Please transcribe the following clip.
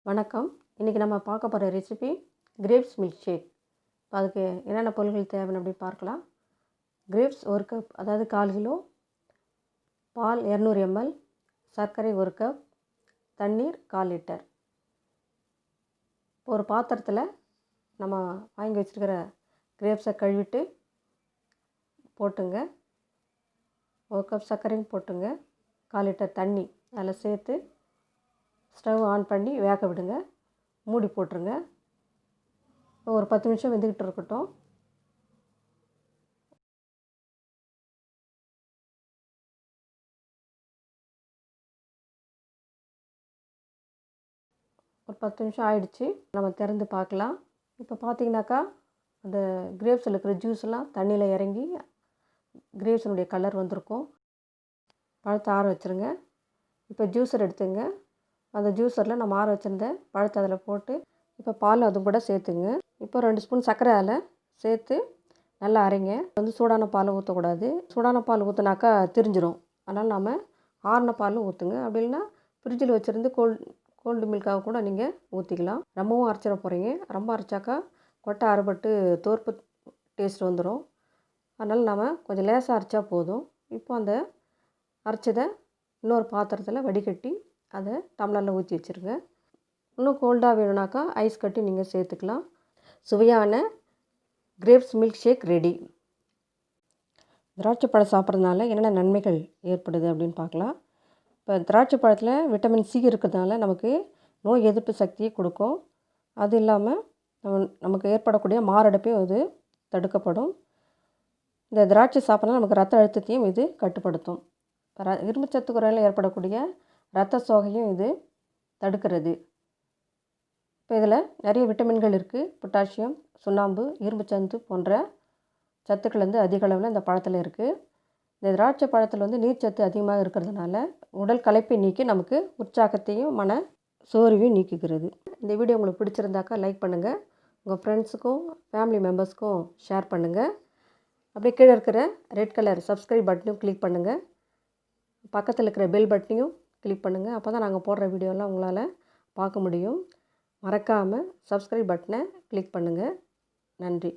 வணக்கம். இன்றைக்கி நம்ம பார்க்க போகிற ரெசிபி கிரேப்ஸ் மில்க் ஷேக். இப்போ அதுக்கு என்னென்ன பொருட்கள் தேவைன்னு அப்படி பார்க்கலாம். கிரேப்ஸ் 1 கப், அதாவது 1/4 கிலோ, பால் 200 ml, சர்க்கரை 1 கப், தண்ணீர் 1/4 லிட்டர். ஒரு பாத்திரத்தில் நம்ம வாங்கி வச்சுருக்கிற கிரேப்ஸை கழுவிட்டு போட்டுங்க. 1 கப் சர்க்கரையும் போட்டுங்க. 1/4 லிட்டர் தண்ணி அதில் சேர்த்து ஸ்டவ் ஆன் பண்ணி வேக விடுங்க. மூடி போட்டுருங்க. ஒரு 10 நிமிஷம் வெந்துக்கிட்டு இருக்கட்டும். ஒரு 10 நிமிஷம் ஆயிடுச்சு. நம்ம திறந்து பார்க்கலாம். இப்போ பார்த்தீங்கன்னாக்கா அந்த கிரேப்ஸில் இருக்கிற ஜூஸ்லாம் தண்ணியில் இறங்கி கிரேப்ஸினுடைய கலர் வந்திருக்கும். பழத்தை ஆற வச்சுருங்க. இப்போ ஜூஸர் எடுத்துங்க. அந்த ஜூஸரில் நம்ம ஆற வச்சுருந்த பழத்தை அதில் போட்டு இப்போ பால் அதுவும் கூட சேர்த்துங்க. இப்போ 2 ஸ்பூன் சர்க்கரை அதில் சேர்த்து நல்லா அரைங்க. சூடான பால் ஊற்றக்கூடாது. சூடான பால் ஊற்றினாக்கா திரிஞ்சிரும். அதனால் நம்ம ஆறின பால் ஊற்றுங்க. அப்படி இல்லைன்னா ஃப்ரிட்ஜில் வச்சுருந்து கோல்டு மில்காக கூட நீங்கள் ஊற்றிக்கலாம். ரொம்பவும் அரைச்சிட போகிறீங்க. ரொம்ப அரைச்சாக்கா கொட்டை அரைப்பட்டு தோற்பு டேஸ்ட் வந்துடும். அதனால் நம்ம கொஞ்சம் லேசாக அரைச்சா போதும். இப்போ அந்த அரைச்சதை இன்னொரு பாத்திரத்தில் வடிகட்டி அதை டம்ளரில் ஊற்றி வச்சுருங்க. இன்னும் கோல்டாக வேணும்னாக்கா ஐஸ் கட்டி நீங்கள் சேர்த்துக்கலாம். சுவையான கிரேப்ஸ் மில்க் ஷேக் ரெடி. திராட்சை பழம் சாப்பிட்றதுனால என்னென்ன நன்மைகள் ஏற்படுது அப்படின்னு பார்க்கலாம். இப்போ திராட்சை பழத்தில் விட்டமின் சி இருக்கிறதுனால நமக்கு நோய் எதிர்ப்பு சக்தியை கொடுக்கும். அது இல்லாமல் நமக்கு ஏற்படக்கூடிய மாரடைப்பையும் இது தடுக்கப்படும். இந்த திராட்சை சாப்பிட்றதுனால நமக்கு ரத்த அழுத்தத்தையும் இது கட்டுப்படுத்தும். இரும்புச்சத்து குறையில் ஏற்படக்கூடிய இரத்த சோகையும் இது தடுக்கிறது. இப்போ இதில் நிறைய விட்டமின்கள் இருக்குது. பொட்டாசியம், சுண்ணாம்பு, இரும்புச்சத்து போன்ற சத்துக்கள் அதிக அளவில் இந்த பழத்தில் இருக்குது. இந்த திராட்சை பழத்தில் நீர்ச்சத்து அதிகமாக இருக்கிறதுனால உடல் களைப்பை நீக்கி நமக்கு உற்சாகத்தையும் மன சோர்வையும் நீக்குகிறது. இந்த வீடியோ உங்களுக்கு பிடிச்சிருந்தாக்கா லைக் பண்ணுங்கள். உங்கள் ஃப்ரெண்ட்ஸுக்கும் ஃபேமிலி மெம்பர்ஸ்க்கும் ஷேர் பண்ணுங்கள். அப்படியே கீழே இருக்கிற ரெட் கலர் சப்ஸ்கிரைப் பட்டனையும் கிளிக் பண்ணுங்கள். பக்கத்தில் இருக்கிற பெல் பட்டனையும் கிளிக் பண்ணுங்கள். அப்போ தான் நாங்கள் போடுற வீடியோலாம் உங்களால் பார்க்க முடியும். மறக்காமல் சப்ஸ்கிரைப் பட்டனை கிளிக் பண்ணுங்கள். நன்றி.